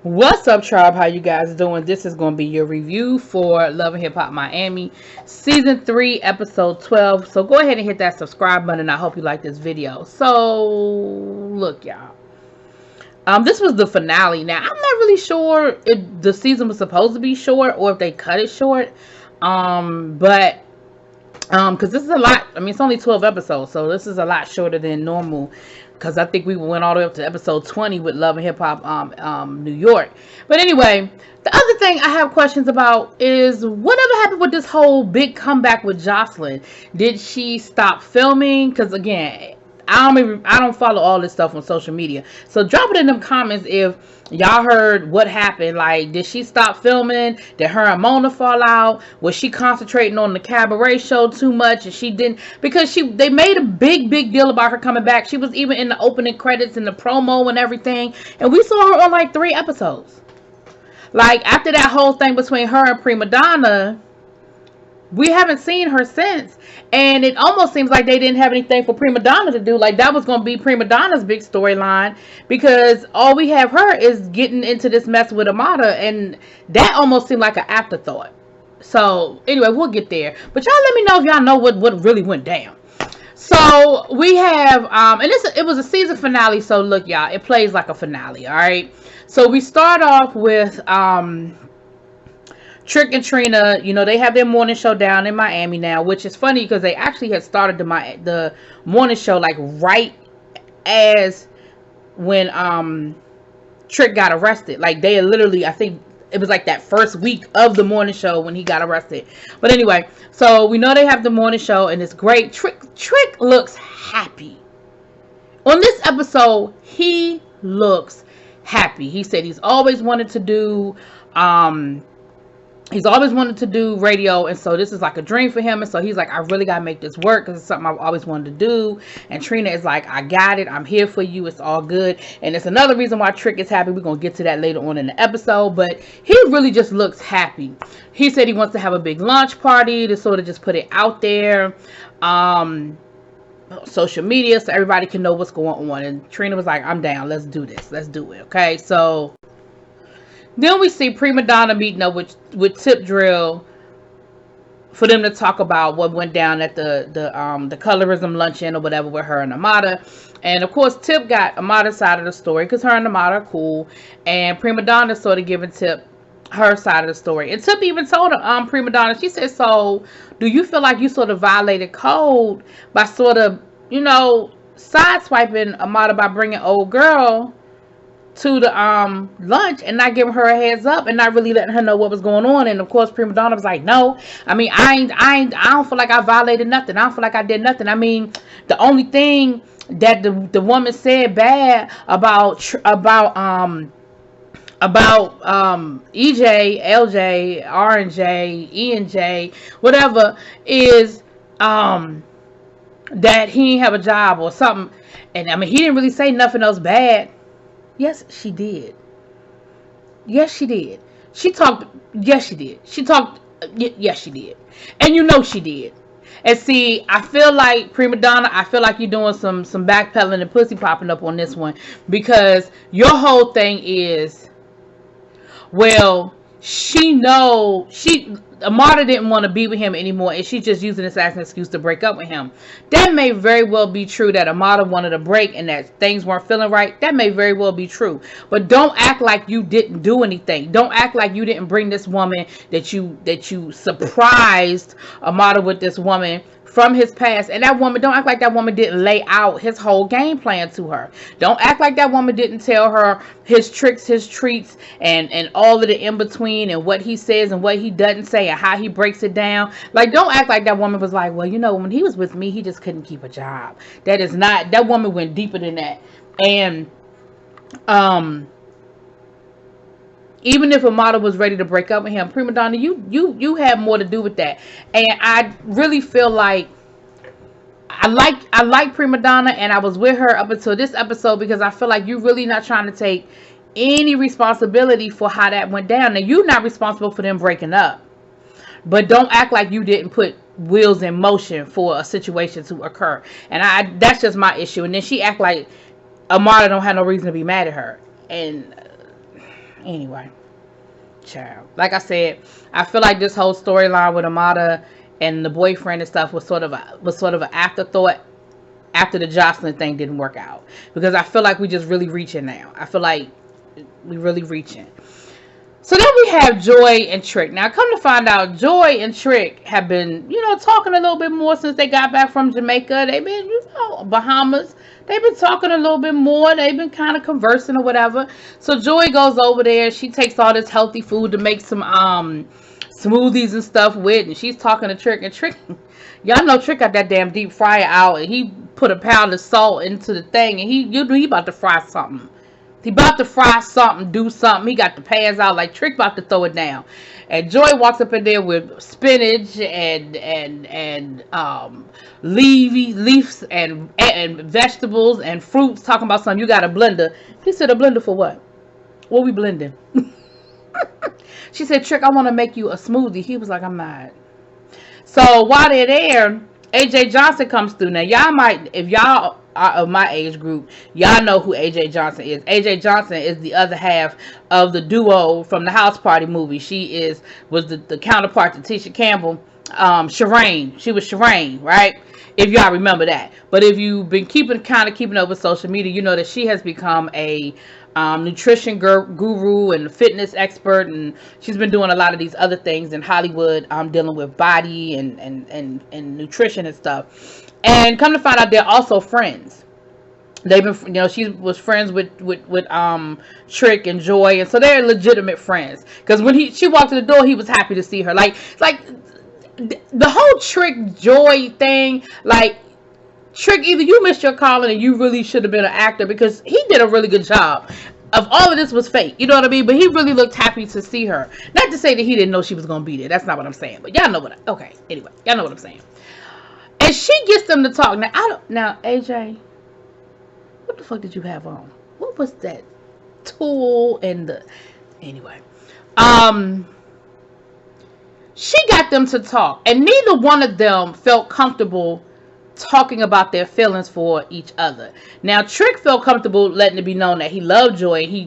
What's up, tribe? How you guys doing? This is going to be your review for Love and Hip Hop Miami Season 3, Episode 12. So go ahead and hit that subscribe button. I hope you like this video. So, look, y'all. This was the finale. Now, I'm not really sure if the season was supposed to be short or if they cut it short. Because this is a lot. I mean, it's only 12 episodes, so this is a lot shorter than normal. Because I think we went all the way up to episode 20 with Love and Hip Hop New York. But anyway, the other thing I have questions about is whatever happened with this whole big comeback with Jocelyn. Did she stop filming? Because again, I don't follow all this stuff on social media. So drop it in them comments if y'all heard what happened. Like, did she stop filming? Did her and Mona fall out? Was she concentrating on the cabaret show too much and she didn't? Because they made a big deal about her coming back. She was even in the opening credits and the promo and everything. And we saw her on like 3 episodes. Like, after that whole thing between her and Prima Donna, we haven't seen her since. And it almost seems like they didn't have anything for Prima Donna to do. Like, that was going to be Prima Donna's big storyline. Because all we have her is getting into this mess with Amada. And that almost seemed like an afterthought. So, anyway, we'll get there. But y'all let me know if y'all know what really went down. So, we have, and it was a season finale. So, look, y'all, it plays like a finale, alright? So, we start off with, Trick and Trina, you know, they have their morning show down in Miami now, which is funny because they actually had started the morning show like right as when Trick got arrested. Like, they had literally, I think it was like that first week of the morning show when he got arrested. But anyway, so we know they have the morning show and it's great. Trick looks happy. On this episode, he looks happy. He said he's always wanted to do radio, and so this is like a dream for him, and so he's like, I really gotta make this work because it's something I've always wanted to do. And Trina is like, I got it, I'm here for you, it's all good. And it's another reason why Trick is happy. We're gonna get to that later on in the episode, but he really just looks happy. He said he wants to have a big launch party to sort of just put it out there, social media, so everybody can know what's going on. And Trina was like, I'm down, let's do this, let's do it. Okay, so then we see Prima Donna meeting up with Tip Drill for them to talk about what went down at the colorism luncheon or whatever with her and Amada. And of course, Tip got Amada's side of the story because her and Amada are cool. And Prima Donna sort of giving Tip her side of the story. And Tip even told Prima Donna, she said, so do you feel like you sort of violated code by sort of, you know, sideswiping Amada by bringing old girl to the lunch and not giving her a heads up and not really letting her know what was going on? And of course, Prima Donna was like, no, I mean, I don't feel like I violated nothing. I don't feel like I did nothing. I mean, the only thing that the woman said bad about EJ, LJ, R and J, E and J, whatever, is that he didn't have a job or something. And I mean, he didn't really say nothing else bad. Yes, she did. Yes, she did. She talked. Yes, she did. She talked. Yes, she did. And you know she did. And see, I feel like Prima Donna, I feel like you're doing some backpedaling and pussy popping up on this one, because your whole thing is, well, Amada didn't want to be with him anymore, and she's just using this as an excuse to break up with him. That may very well be true, that Amada wanted a break and that things weren't feeling right. That may very well be true. But don't act like you didn't do anything. Don't act like you didn't bring this woman, that you surprised Amada with this woman from his past. And that woman, don't act like that woman didn't lay out his whole game plan to her. Don't act like that woman didn't tell her his tricks, his treats, and all of the in-between, and what he says and what he doesn't say and how he breaks it down. Like, don't act like that woman was like, well, you know, when he was with me, he just couldn't keep a job. That is not, that woman went deeper than that. And even if Amada was ready to break up with him, Prima Donna, you had more to do with that. And I really feel like I like Prima Donna, and I was with her up until this episode, because I feel like you're really not trying to take any responsibility for how that went down. Now, you're not responsible for them breaking up, but don't act like you didn't put wheels in motion for a situation to occur. And that's just my issue. And then she act like Amada don't have no reason to be mad at her. And Anyway, child. Like I said, I feel like this whole storyline with Amada and the boyfriend and stuff was sort of an afterthought after the Jocelyn thing didn't work out. Because I feel like we just really reaching now. I feel like we really reaching. So then we have Joy and Trick. Now, come to find out, Joy and Trick have been, talking a little bit more since they got back from Jamaica. They've been, Bahamas. They've been talking a little bit more. They've been kind of conversing or whatever. So Joy goes over there. She takes all this healthy food to make some smoothies and stuff with. And she's talking to Trick. And Trick, y'all know Trick got that damn deep fryer out. And he put a pound of salt into the thing. And he about to fry something. He about to fry something, do something. He got the pans out like Trick about to throw it down. And Joy walks up in there with spinach and leaves and vegetables and fruits, talking about something. You got a blender. He said, a blender for what? What we blending? She said, Trick, I want to make you a smoothie. He was like, I'm not. So while they're there, AJ Johnson comes through. Now, y'all might, if y'all are of my age group, y'all know who AJ Johnson is. AJ Johnson is the other half of the duo from the House Party movie. She was the counterpart to Tisha Campbell. Shireen. She was Shireen, right? If y'all remember that. But if you've been keeping up with social media, you know that she has become a nutrition guru and fitness expert, and she's been doing a lot of these other things in Hollywood, dealing with body and nutrition and stuff. And come to find out, they're also friends. They've been, she was friends with Trick and Joy, and so they're legitimate friends. Because when she walked in the door, he was happy to see her. Like the whole Trick Joy thing, like, Trick, either you missed your calling and you really should have been an actor, because he did a really good job. Of all of this was fake, you know what I mean? But he really looked happy to see her. Not to say that he didn't know she was going to be there. That's not what I'm saying. But y'all know okay, anyway, y'all know what I'm saying. And she gets them to talk. Now, AJ, what the fuck did you have on? What was that tool and anyway. She got them to talk, and neither one of them felt comfortable talking about their feelings for each other. Now, Trick felt comfortable letting it be known that he loved Joy, and he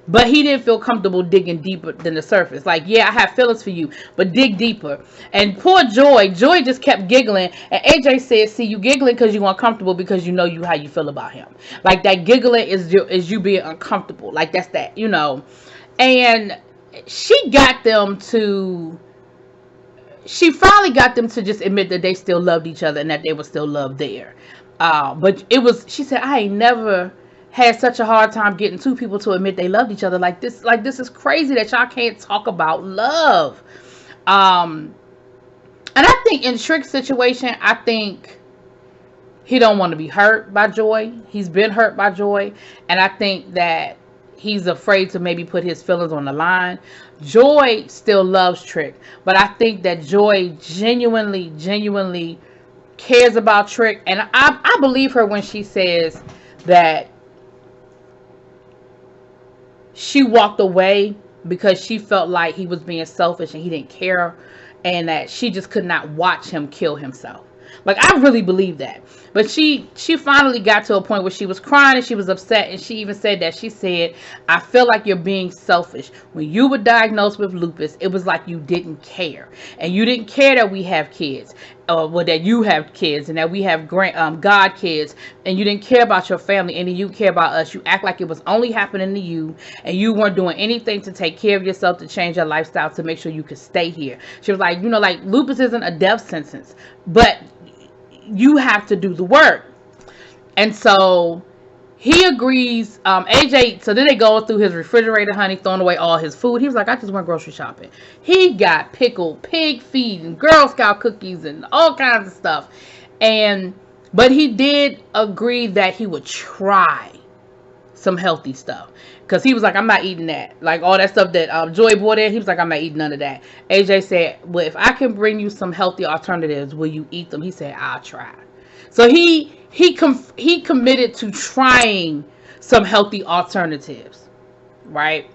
but he didn't feel comfortable digging deeper than the surface. Like, yeah, I have feelings for you, but dig deeper. And poor Joy just kept giggling, and AJ said, see, you giggling because you uncomfortable, because you know how you feel about him. Like, that giggling is you being uncomfortable. Like, that's that, and she finally got them to just admit that they still loved each other and that they were still loved there. But she said, I ain't never had such a hard time getting two people to admit they loved each other like this. Like, this is crazy that y'all can't talk about love. And I think in Trick's situation, I think he don't want to be hurt by Joy. He's been hurt by Joy. And I think that he's afraid to maybe put his feelings on the line. Joy still loves Trick, but I think that Joy genuinely cares about Trick. And I believe her when she says that she walked away because she felt like he was being selfish and he didn't care, and that she just could not watch him kill himself. Like, I really believe that. But she finally got to a point where she was crying and she was upset. And she even said that. She said, I feel like you're being selfish. When you were diagnosed with lupus, it was like you didn't care. And you didn't care that we have kids. That you have kids and that we have God kids. And you didn't care about your family. And then you care about us. You act like it was only happening to you. And you weren't doing anything to take care of yourself, to change your lifestyle, to make sure you could stay here. She was like, like, lupus isn't a death sentence. But you have to do the work. And so he agrees. AJ, so then they go through his refrigerator, honey, throwing away all his food. He was like, I just went grocery shopping. He got pickled pig feet and Girl Scout cookies and all kinds of stuff. But he did agree that he would try some healthy stuff. Because he was like, I'm not eating that. Like, all that stuff that Joy bought in, he was like, I'm not eating none of that. AJ said, well, if I can bring you some healthy alternatives, will you eat them? He said, I'll try. So he committed to trying some healthy alternatives, right?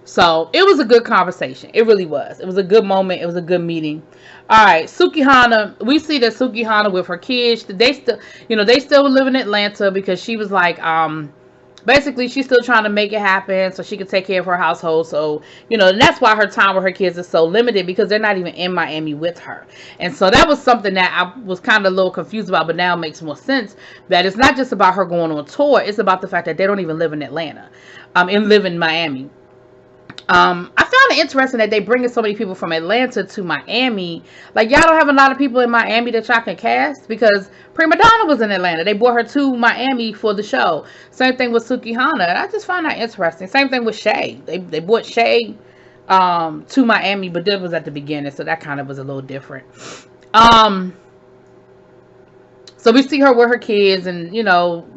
So it was a good conversation. It really was. It was a good moment. It was a good meeting. All right, Sukihana. We see that Sukihana with her kids, they still live in Atlanta, because she was like, basically she's still trying to make it happen so she can take care of her household. So, and that's why her time with her kids is so limited, because they're not even in Miami with her. And so that was something that I was kind of a little confused about, but now it makes more sense that it's not just about her going on tour. It's about the fact that they don't even live in Atlanta, and live in Miami. I found it interesting that they bringing so many people from Atlanta to Miami. Like, y'all don't have a lot of people in Miami that y'all can cast, because Prima Donna was in Atlanta. They brought her to Miami for the show. Same thing with Sukihana. And I just find that interesting. Same thing with Shay. They brought Shay to Miami, but that was at the beginning, so that kind of was a little different. So we see her with her kids, and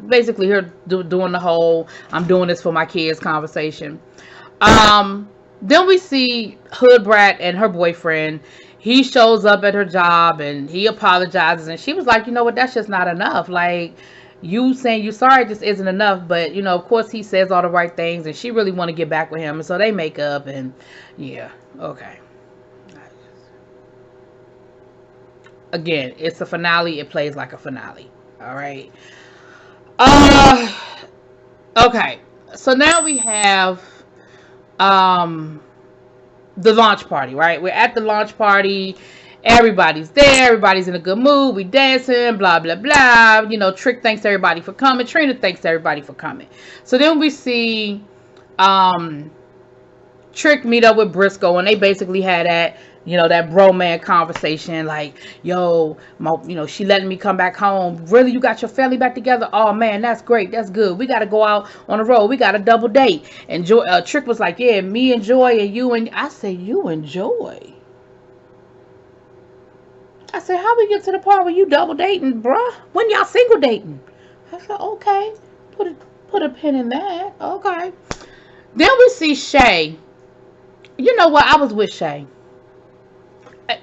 basically her doing the whole "I'm doing this for my kids" conversation. Then we see Hood Brat and her boyfriend. He shows up at her job and he apologizes, and she was like, you know what, that's just not enough. Like, you saying you're sorry just isn't enough. But of course he says all the right things, and she really want to get back with him, and so they make up. And yeah, okay. Again, it's a finale. It plays like a finale. All right. Okay. So now we have the launch party, right? We're at the launch party. Everybody's there. Everybody's in a good mood. We dancing, blah, blah, blah. Trick thanks everybody for coming. Trina thanks everybody for coming. So then we see Trick meet up with Briscoe, and they basically had that bro man conversation, like, yo, she letting me come back home. Really, you got your family back together? Oh man, that's great, that's good. We got to go out on the road. We got a double date. And Trick was like, yeah, me and Joy and you. And I said, you and Joy? I said, how we get to the part where you double dating, bruh? When y'all single dating? I said, okay, put a pin in that. Okay. Then we see Shay. You know what? I was with Shay.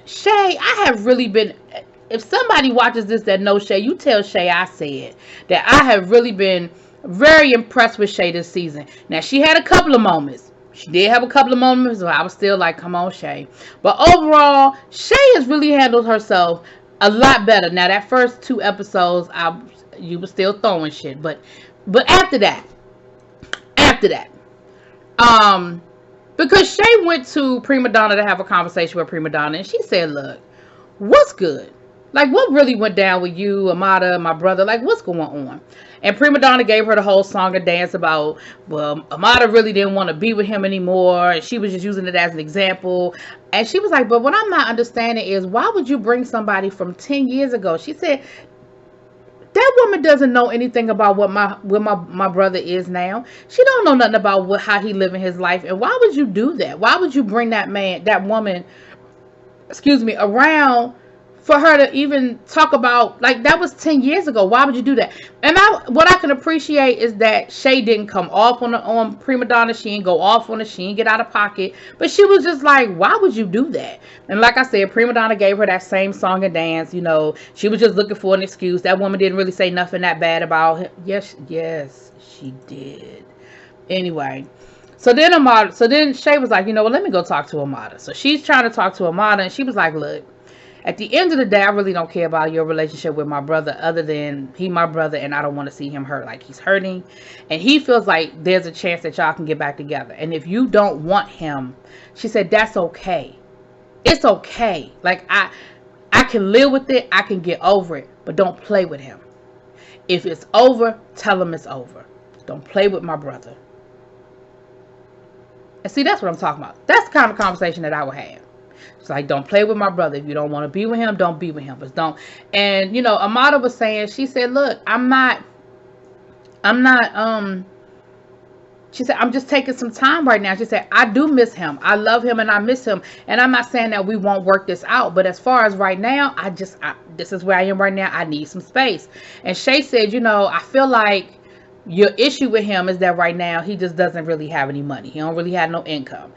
Shay, I have really been, if somebody watches this that knows Shay, you tell Shay I said that I have really been very impressed with Shay this season. Now, she had a couple of moments. She did have a couple of moments where I was still like, come on, Shay. But overall, Shay has really handled herself a lot better. Now, that first 2 episodes, you were still throwing shit. But after that, because Shay went to Prima Donna to have a conversation with Prima Donna, and she said, look, what's good? Like, what really went down with you, Amada, my brother? Like, what's going on? And Prima Donna gave her the whole song and dance about, well, Amada really didn't want to be with him anymore, and she was just using it as an example. And she was like, but what I'm not understanding is, why would you bring somebody from 10 years ago? She said, that woman doesn't know anything about what my brother is now. She don't know nothing about how he living his life. And why would you do that? Why would you bring that woman, around for her to even talk about, like, that was 10 years ago. Why would you do that? And what I can appreciate is that Shay didn't come off on Prima Donna. She didn't go off on her. She didn't get out of pocket. But she was just like, why would you do that? And like I said, Prima Donna gave her that same song and dance. She was just looking for an excuse. That woman didn't really say nothing that bad about him. Yes, she did. Anyway. So then Shay was like, let me go talk to Amada. So she's trying to talk to Amada, and she was like, look, at the end of the day, I really don't care about your relationship with my brother, other than he my brother, and I don't want to see him hurt. Like, he's hurting, and he feels like there's a chance that y'all can get back together. And if you don't want him, she said, that's okay. It's okay. Like, I can live with it. I can get over it, but don't play with him. If it's over, tell him it's over. Don't play with my brother. And see, that's what I'm talking about. That's the kind of conversation that I would have. It's like, don't play with my brother. If you don't want to be with him, don't be with him. But don't. And, Amada was saying, she said, look, she said, I'm just taking some time right now. She said, I do miss him. I love him and I miss him. And I'm not saying that we won't work this out. But as far as right now, this is where I am right now. I need some space. And Shay said, I feel like your issue with him is that right now he just doesn't really have any money. He don't really have no income.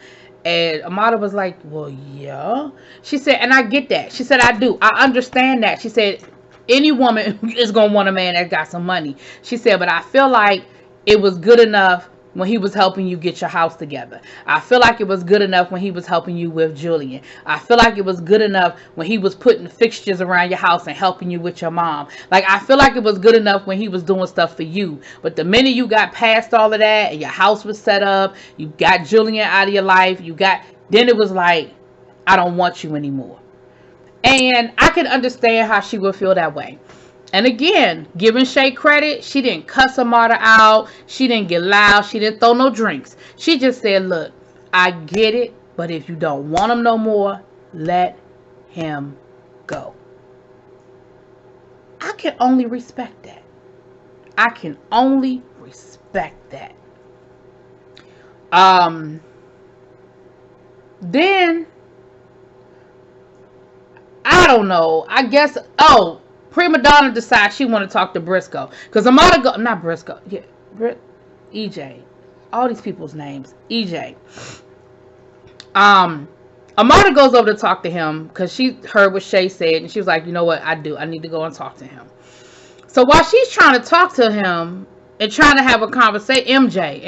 And Amada was like, well, yeah. She said, and I get that. She said, I do. I understand that. She said, any woman is going to want a man that got some money. She said, but I feel like it was good enough when he was helping you get your house together. I feel like it was good enough when he was helping you with Julian. I feel like it was good enough when he was putting fixtures around your house and helping you with your mom. Like, I feel like it was good enough when he was doing stuff for you. But the minute you got past all of that and your house was set up, you got Julian out of your life, then it was like, I don't want you anymore. And I can understand how she would feel that way. And again, giving Shay credit, she didn't cuss Amada out. She didn't get loud. She didn't throw no drinks. She just said, look, I get it, but if you don't want him no more, let him go. I can only respect that. I can only respect that. Then, I don't know. I guess, Prima Donna decides she want to talk to Briscoe. Because Amada not Briscoe. Yeah, EJ. All these people's names. EJ. Amada goes over to talk to him because she heard what Shay said. And she was like, you know what? I need to go and talk to him. So while she's trying to talk to him and trying to have a conversation, MJ.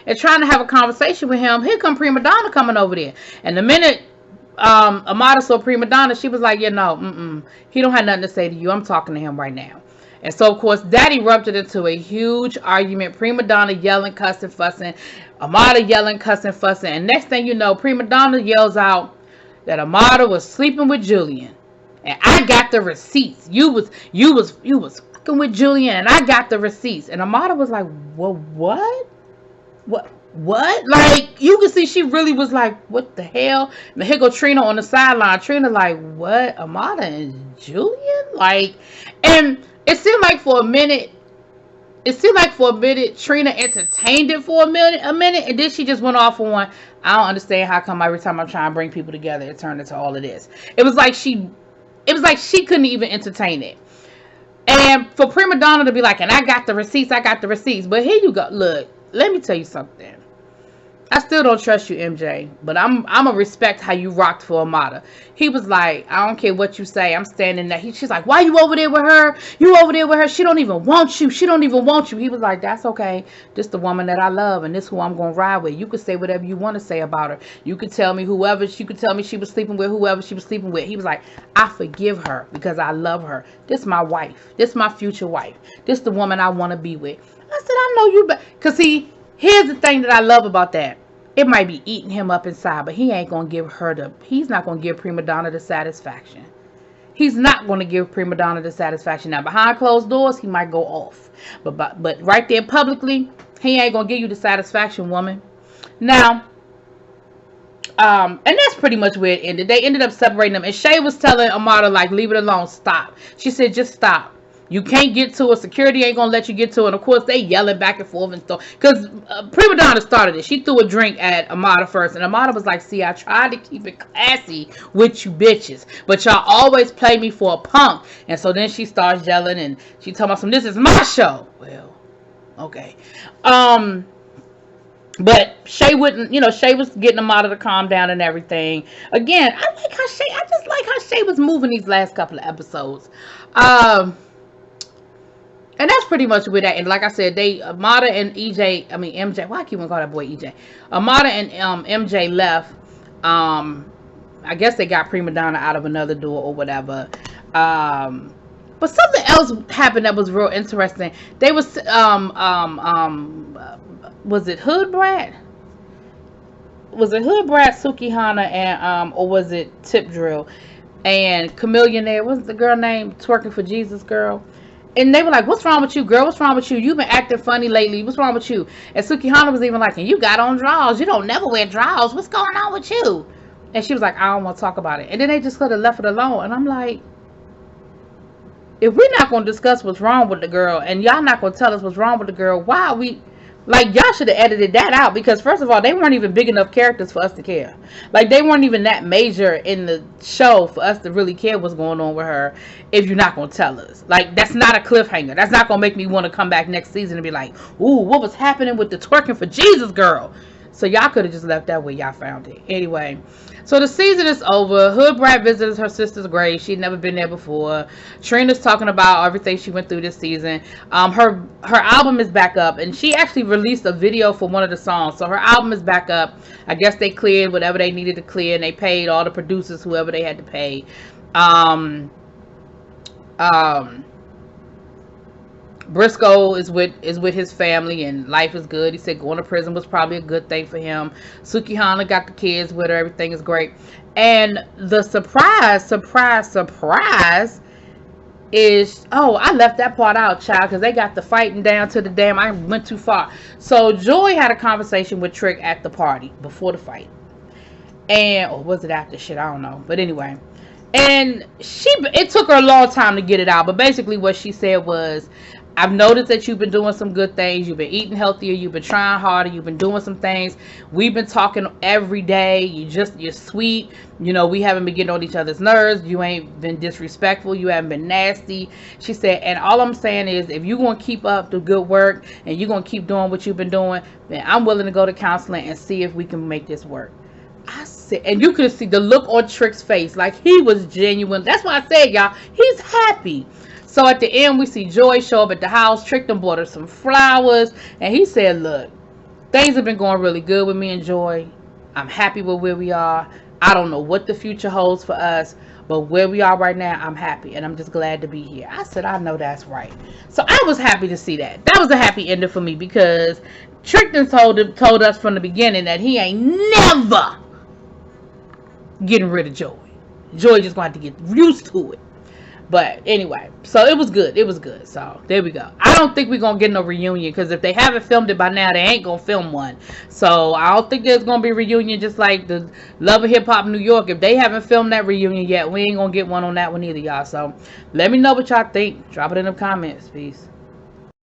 And trying to have a conversation with him, here come Prima Donna coming over there. And the minute Amada saw Prima Donna, she was like, yeah, no, he don't have nothing to say to you. I'm talking to him right now. And so, of course, that erupted into a huge argument. Prima Donna yelling, cussing, fussing. Amada yelling, cussing, fussing. And next thing you know, Prima Donna yells out that Amada was sleeping with Julian. And I got the receipts. You was fucking with Julian, and I got the receipts. And Amada was like, well, what? What? Like, you can see she really was like, what the hell? And here go Trina on the sideline. Trina like, what? Amada and Julian? Like, and it seemed like for a minute, Trina entertained it for a minute, and then she just went off on, I don't understand how come every time I'm trying to bring people together, it turned into all of this. It was like she couldn't even entertain it. And for Prima Donna to be like, and I got the receipts. But here you go. Look, let me tell you something. I still don't trust you, MJ, but I'm gonna respect how you rocked for Amada. He was like, I don't care what you say, I'm standing there. She's like, why you over there with her? You over there with her? She don't even want you. He was like, that's okay. This the woman that I love, and this who I'm gonna ride with. You could say whatever you want to say about her. You could tell me she was sleeping with whoever she was sleeping with. He was like, I forgive her because I love her. This my wife. This my future wife. This the woman I want to be with. I said, I know you, because see, here's the thing that I love about that. It might be eating him up inside, but he ain't going to give he's not going to give Prima Donna the satisfaction. He's not going to give Prima Donna the satisfaction. Now, behind closed doors, he might go off. But right there publicly, he ain't going to give you the satisfaction, woman. Now, and that's pretty much where it ended. They ended up separating them. And Shay was telling Amada, like, leave it alone, stop. She said, just stop. You can't get to it. Security ain't gonna let you get to it. And of course, they yelling back and forth and stuff. Because Prima Donna started it. She threw a drink at Amada first. And Amada was like, see, I tried to keep it classy with you bitches. But y'all always play me for a punk. And so then she starts yelling. And she talking about this is my show. Well, okay. But Shay wouldn't, Shay was getting Amada to calm down and everything. Again, I just like how Shay was moving these last couple of episodes. And that's pretty much where that, and like I said, Amada and MJ, why I keep on calling that boy EJ? Amada and MJ left. I guess they got Prima Donna out of another door or whatever. But something else happened that was real interesting. They was it Hood Brat? Was it Hood Brat, Sukihana, and or was it Tip Drill? And Chameleonaire, what's the girl named Twerking for Jesus girl? And they were like, what's wrong with you, girl? What's wrong with you? You've been acting funny lately. What's wrong with you? And Sukihana was even like, and you got on drawers. You don't never wear drawers. What's going on with you? And she was like, I don't want to talk about it. And then they just could have left it alone. And I'm like, if we're not going to discuss what's wrong with the girl, and y'all not going to tell us what's wrong with the girl, why are we... Like, y'all should have edited that out, because first of all, they weren't even big enough characters for us to care. Like, they weren't even that major in the show for us to really care what's going on with her if you're not going to tell us. Like, that's not a cliffhanger. That's not going to make me want to come back next season and be like, ooh, what was happening with the Twerking for Jesus girl? So y'all could have just left that way y'all found it. Anyway, So the season is over. Hood Brat visits her sister's grave. She'd never been there before. Trina's talking about everything she went through this season. Her album is back up, and she actually released a video for one of the songs. So her album is back up. I guess they cleared whatever they needed to clear, and they paid all the producers whoever they had to pay. Briscoe is with his family and life is good. He said going to prison was probably a good thing for him. Sukihana got the kids with her. Everything is great. And the surprise is, oh, I left that part out, child, because they got the fighting down to the damn, I went too far. So Joy had a conversation with Trick at the party before the fight. And, or was it after? Shit, I don't know. But anyway. And it took her a long time to get it out. But basically what she said was, I've noticed that you've been doing some good things. You've been eating healthier. You've been trying harder. You've been doing some things. We've been talking every day. You're sweet. You know, we haven't been getting on each other's nerves. You ain't been disrespectful. You haven't been nasty. She said, and all I'm saying is, if you're going to keep up the good work and you're going to keep doing what you've been doing, then I'm willing to go to counseling and see if we can make this work. I said, and you could see the look on Trick's face. Like, he was genuine. That's why I said, y'all, he's happy. So at the end, we see Joy show up at the house. Trick done bought her some flowers. And he said, look, things have been going really good with me and Joy. I'm happy with where we are. I don't know what the future holds for us. But where we are right now, I'm happy. And I'm just glad to be here. I said, I know that's right. So I was happy to see that. That was a happy ending for me. Because Trick done told us from the beginning that he ain't never getting rid of Joy. Joy just going to have to get used to it. But anyway, so it was good. It was good. So there we go. I don't think we're going to get no reunion, because if they haven't filmed it by now, they ain't going to film one. So I don't think there's going to be a reunion, just like the Love of Hip Hop New York. If they haven't filmed that reunion yet, we ain't going to get one on that one either, y'all. So let me know what y'all think. Drop it in the comments. Peace.